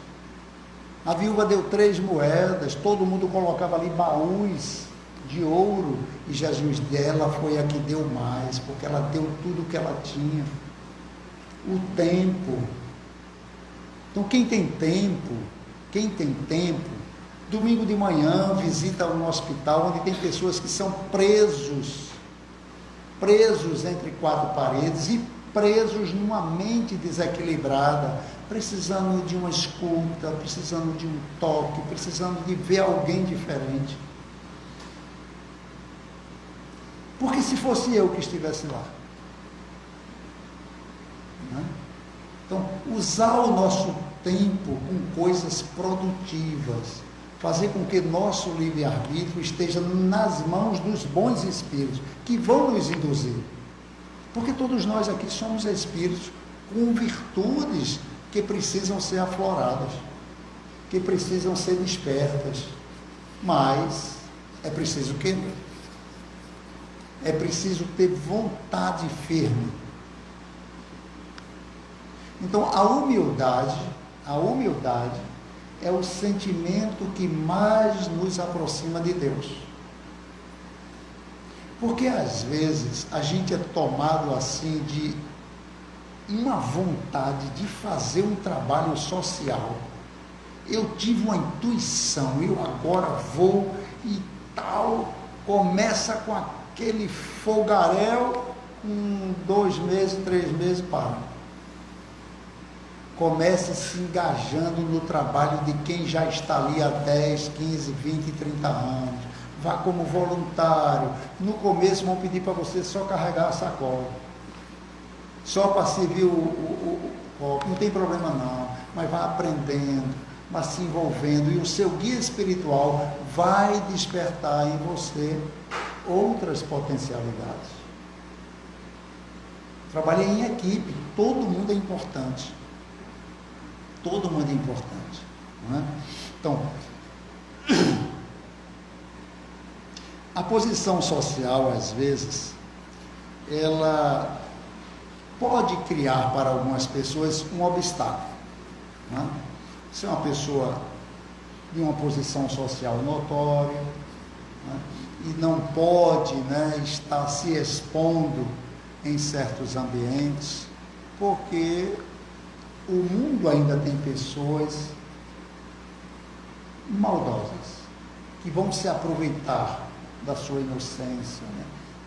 A viúva deu 3 moedas, todo mundo colocava ali baús de ouro, e Jesus dela foi a que deu mais, porque ela deu tudo o que ela tinha. O tempo. Então quem tem tempo, domingo de manhã visita um hospital onde tem pessoas que são presos entre 4 paredes e presos numa mente desequilibrada, precisando de uma escuta, precisando de um toque, precisando de ver alguém diferente. Porque se fosse eu que estivesse lá, né? Então, usar o nosso tempo com coisas produtivas, fazer com que nosso livre-arbítrio esteja nas mãos dos bons espíritos, que vão nos induzir. Porque todos nós aqui somos espíritos com virtudes que precisam ser afloradas, que precisam ser despertas, mas é preciso querer, é preciso ter vontade firme. Então a humildade é o sentimento que mais nos aproxima de Deus. Porque às vezes a gente é tomado assim de uma vontade de fazer um trabalho social. Eu tive uma intuição, eu agora vou e tal, começa com aquele fogaréu, 2 meses, 3 meses, para. Comece se engajando no trabalho de quem já está ali há 10, 15, 20, 30 anos. Vá como voluntário. No começo vão pedir para você só carregar a sacola, só para servir o copo. Não tem problema não, mas vá aprendendo, vá se envolvendo, e o seu guia espiritual vai despertar em você outras potencialidades. Trabalhei em equipe, todo mundo é importante. Todo mundo é importante, não é? Então, a posição social, às vezes, ela pode criar para algumas pessoas um obstáculo, não é? Se é uma pessoa de uma posição social notória, não é? E não pode, né, estar se expondo em certos ambientes, porque o mundo ainda tem pessoas maldosas que vão se aproveitar da sua inocência, né?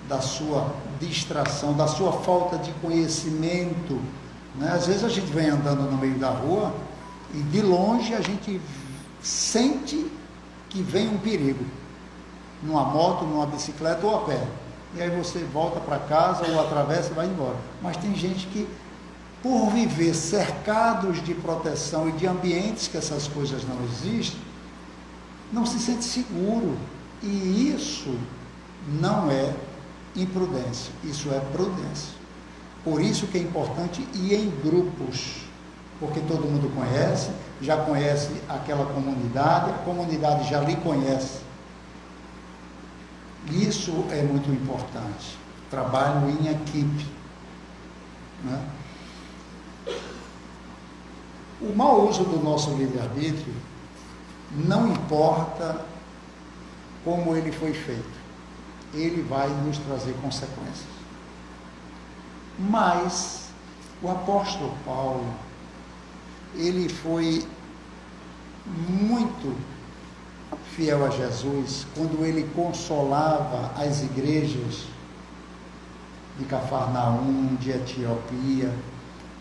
Da sua distração, da sua falta de conhecimento, né? Às vezes a gente vem andando no meio da rua e de longe a gente sente que vem um perigo, numa moto, numa bicicleta ou a pé, e aí você volta para casa ou atravessa e vai embora. Mas tem gente que, por viver cercados de proteção e de ambientes que essas coisas não existem, não se sente seguro, e isso não é imprudência, isso é prudência. Por isso que é importante ir em grupos, porque todo mundo conhece, já conhece aquela comunidade, a comunidade já lhe conhece. Isso é muito importante, trabalho em equipe, né? O mau uso do nosso livre-arbítrio, não importa como ele foi feito, ele vai nos trazer consequências. Mas o apóstolo Paulo, ele foi muito fiel a Jesus quando ele consolava as igrejas de Cafarnaum, de Etiópia,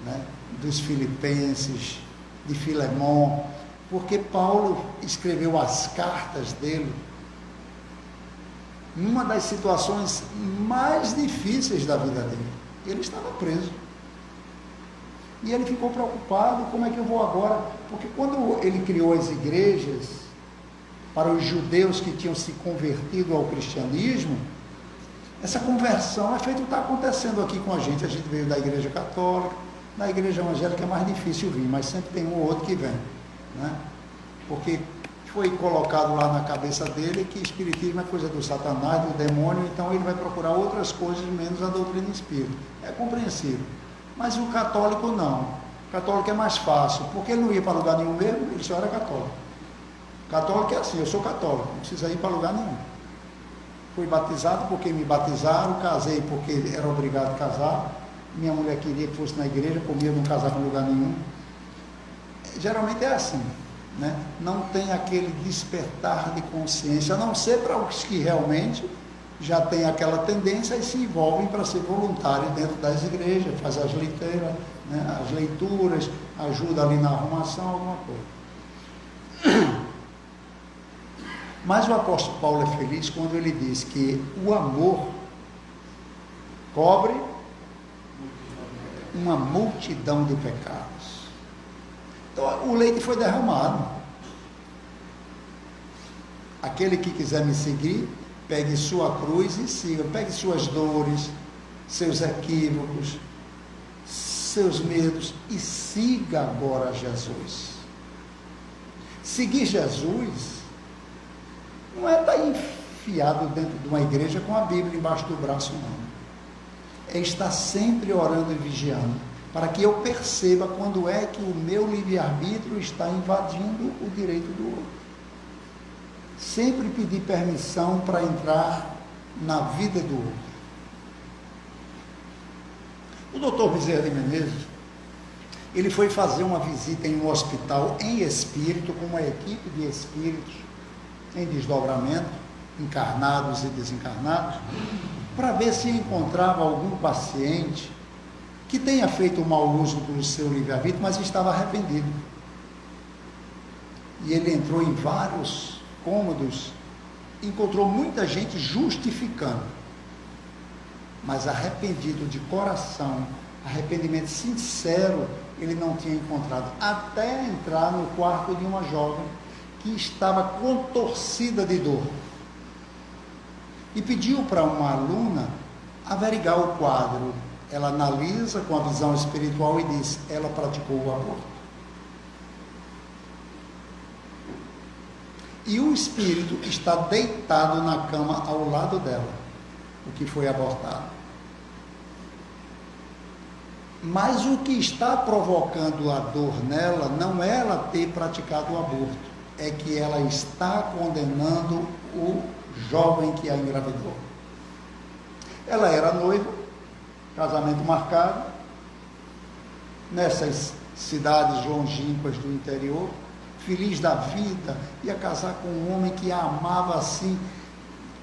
né, dos Filipenses, de Filemon, porque Paulo escreveu as cartas dele numa das situações mais difíceis da vida dele. Ele estava preso. E ele ficou preocupado, como é que eu vou agora? Porque quando ele criou as igrejas para os judeus que tinham se convertido ao cristianismo, essa conversão é feito o que está acontecendo aqui com a gente. A gente veio da igreja católica, na igreja evangélica é mais difícil vir, mas sempre tem um ou outro que vem, né? Porque foi colocado lá na cabeça dele que espiritismo é coisa do Satanás, do demônio, então ele vai procurar outras coisas menos a doutrina espírita. É compreensível. Mas o católico não. O católico é mais fácil, porque ele não ia para lugar nenhum mesmo, ele só era católico. Católico é assim, eu sou católico, não precisa ir para lugar nenhum. Fui batizado porque me batizaram, casei porque era obrigado a casar, minha mulher queria que fosse na igreja, comigo não casava em lugar nenhum. Geralmente é assim, né? Não tem aquele despertar de consciência, a não ser para os que realmente já têm aquela tendência e se envolvem para ser voluntários dentro das igrejas, faz as leituras, né? As leituras, ajuda ali na arrumação, alguma coisa. Mas o apóstolo Paulo é feliz quando ele diz que o amor cobre uma multidão de pecados. Então, o leite foi derramado. Aquele que quiser me seguir, pegue sua cruz e siga. Pegue suas dores, seus equívocos, seus medos e siga agora Jesus. Seguir Jesus não é estar enfiado dentro de uma igreja com a Bíblia embaixo do braço, não. É estar sempre orando e vigiando, para que eu perceba quando é que o meu livre-arbítrio está invadindo o direito do outro. Sempre pedir permissão para entrar na vida do outro. O doutor Bezerra de Menezes, ele foi fazer uma visita em um hospital em espírito, com uma equipe de espíritos em desdobramento, encarnados e desencarnados, para ver se encontrava algum paciente que tenha feito o mau uso do seu livre-arbítrio, mas estava arrependido. E ele entrou em vários cômodos, encontrou muita gente justificando, mas arrependido de coração, arrependimento sincero, ele não tinha encontrado, até entrar no quarto de uma jovem que estava contorcida de dor, e pediu para uma aluna averiguar o quadro. Ela analisa com a visão espiritual e diz: ela praticou o aborto. E o espírito está deitado na cama ao lado dela, o que foi abortado. Mas o que está provocando a dor nela não é ela ter praticado o aborto, é que ela está condenando o jovem que a engravidou. Ela era noiva, casamento marcado, nessas cidades longínquas do interior, feliz da vida, ia casar com um homem que a amava assim,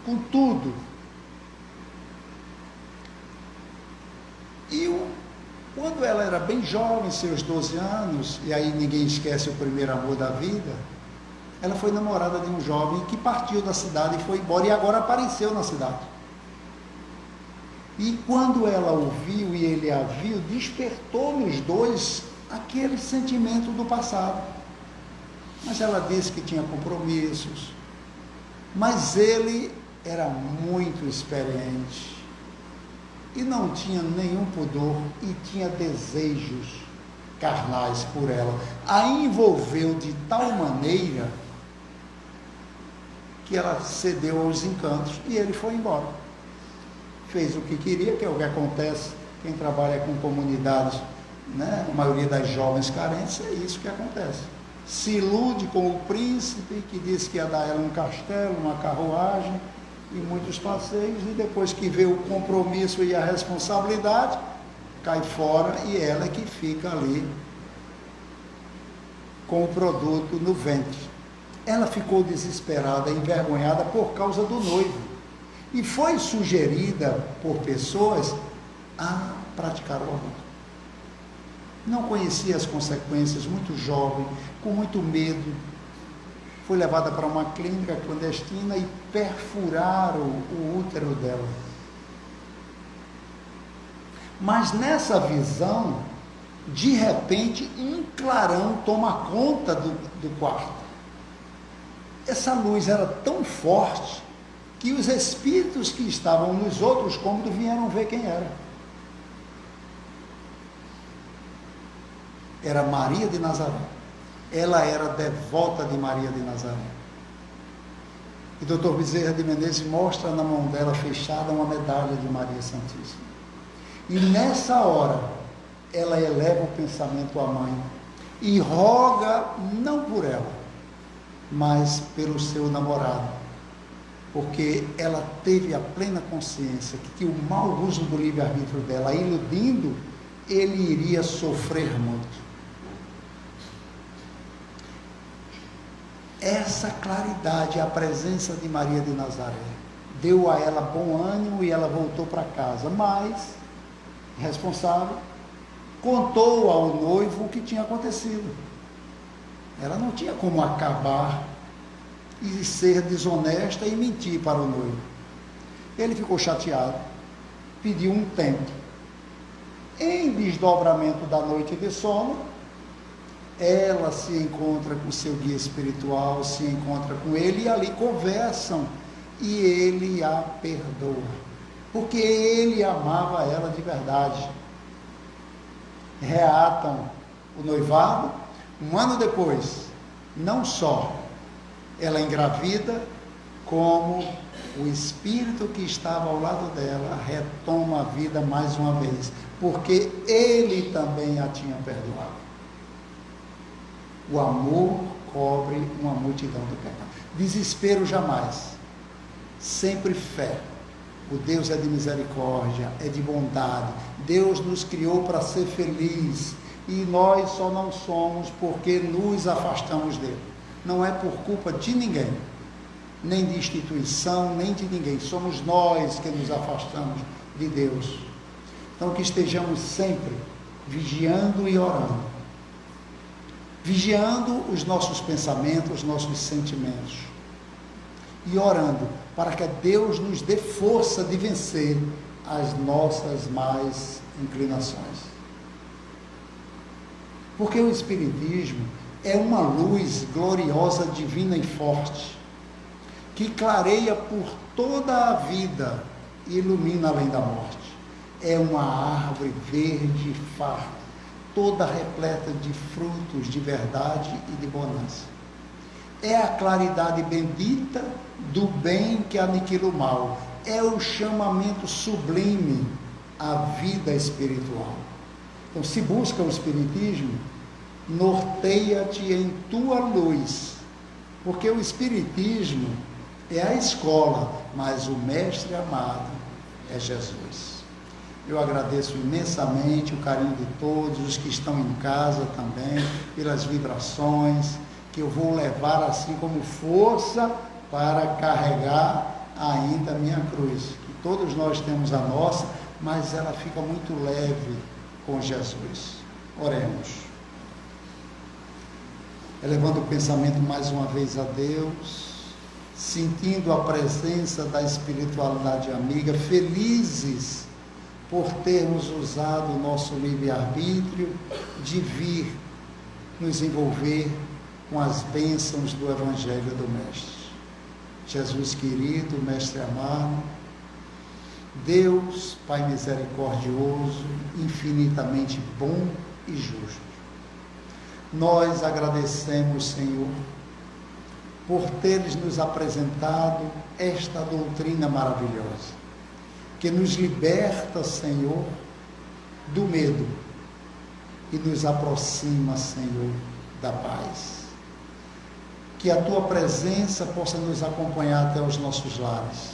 com tudo. E quando ela era bem jovem, seus 12 anos, e aí ninguém esquece o primeiro amor da vida, ela foi namorada de um jovem que partiu da cidade e foi embora, e agora apareceu na cidade. E quando ela o viu e ele a viu, despertou nos dois aquele sentimento do passado. Mas ela disse que tinha compromissos, mas ele era muito experiente e não tinha nenhum pudor e tinha desejos carnais por ela. A envolveu de tal maneira que ela cedeu aos encantos e ele foi embora. Fez o que queria, que é o que acontece, quem trabalha com comunidades, né, a maioria das jovens carentes, é isso que acontece. Se ilude com o príncipe, que disse que ia dar ela um castelo, uma carruagem e muitos passeios, e depois que vê o compromisso e a responsabilidade, cai fora e ela é que fica ali com o produto no ventre. Ela ficou desesperada, envergonhada por causa do noivo, e foi sugerida por pessoas a praticar o aborto. Não conhecia as consequências, muito jovem, com muito medo, foi levada para uma clínica clandestina e perfuraram o útero dela. Mas nessa visão, de repente, um clarão toma conta do quarto. Essa luz era tão forte que os espíritos que estavam nos outros cômodos vieram ver quem era. Era Maria de Nazaré. Ela era devota de Maria de Nazaré. E Dr. Bezerra de Menezes mostra na mão dela fechada uma medalha de Maria Santíssima. E nessa hora, ela eleva o pensamento à mãe e roga, não por ela, mas pelo seu namorado, porque ela teve a plena consciência que o mau uso do livre-arbítrio dela, iludindo, ele iria sofrer muito. Essa claridade, a presença de Maria de Nazaré, deu a ela bom ânimo e ela voltou para casa, mas, responsável, contou ao noivo o que tinha acontecido. Ela não tinha como acabar e ser desonesta e mentir para o noivo. Ele ficou chateado, pediu um tempo. Em desdobramento da noite de sono, ela se encontra com seu guia espiritual, se encontra com ele e ali conversam e ele a perdoa, porque ele amava ela de verdade. Reatam o noivado. Um ano depois, não só ela engravida, como o espírito que estava ao lado dela retoma a vida mais uma vez, porque ele também a tinha perdoado. O amor cobre uma multidão de pecados. Desespero jamais, sempre fé. O Deus é de misericórdia, é de bondade. Deus nos criou para ser feliz e nós só não somos porque nos afastamos dele. Não é por culpa de ninguém, nem de instituição, nem de ninguém. Somos nós que nos afastamos de Deus. Então que estejamos sempre vigiando e orando. Vigiando os nossos pensamentos, os nossos sentimentos. E orando para que Deus nos dê força de vencer as nossas más inclinações. Porque o Espiritismo é uma luz gloriosa, divina e forte, que clareia por toda a vida e ilumina além da morte. É uma árvore verde e farta, toda repleta de frutos de verdade e de bonança. É a claridade bendita do bem que aniquila o mal. É o chamamento sublime à vida espiritual. Então, se busca o Espiritismo, norteia-te em tua luz, porque o Espiritismo é a escola, mas o mestre amado é Jesus. Eu agradeço imensamente o carinho de todos, os que estão em casa também, pelas vibrações, que eu vou levar assim como força para carregar ainda a minha cruz. Que todos nós temos a nossa, mas ela fica muito leve com Jesus. Oremos. Elevando o pensamento mais uma vez a Deus, sentindo a presença da espiritualidade amiga, felizes por termos usado o nosso livre-arbítrio de vir nos envolver com as bênçãos do Evangelho do Mestre. Jesus querido, Mestre amado, Deus, Pai misericordioso, infinitamente bom e justo. Nós agradecemos, Senhor, por teres nos apresentado esta doutrina maravilhosa, que nos liberta, Senhor, do medo e nos aproxima, Senhor, da paz. Que a Tua presença possa nos acompanhar até os nossos lares.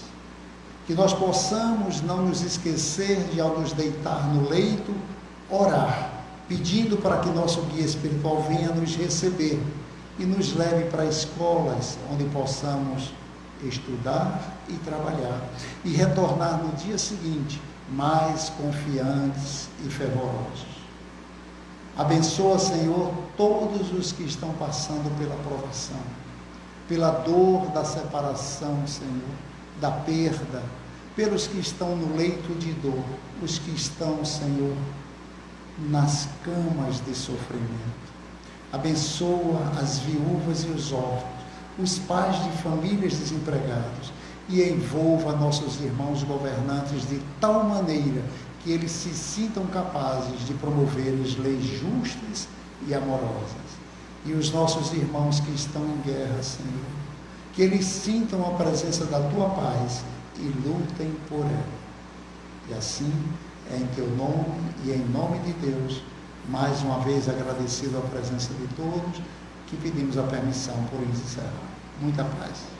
Que nós possamos não nos esquecer de, ao nos deitar no leito, orar, pedindo para que nosso guia espiritual venha nos receber e nos leve para escolas onde possamos estudar e trabalhar e retornar no dia seguinte mais confiantes e fervorosos. Abençoa, Senhor, todos os que estão passando pela provação, pela dor da separação, Senhor, da perda, pelos que estão no leito de dor, os que estão, Senhor, nas camas de sofrimento. Abençoa as viúvas e os órfãos, os pais de famílias desempregados, e envolva nossos irmãos governantes de tal maneira que eles se sintam capazes de promover as leis justas e amorosas. E os nossos irmãos que estão em guerra, Senhor, que eles sintam a presença da Tua paz e lutem por ela. E assim, é em Teu nome e em nome de Deus, mais uma vez agradecido a presença de todos, que pedimos a permissão por encerrar. Muita paz.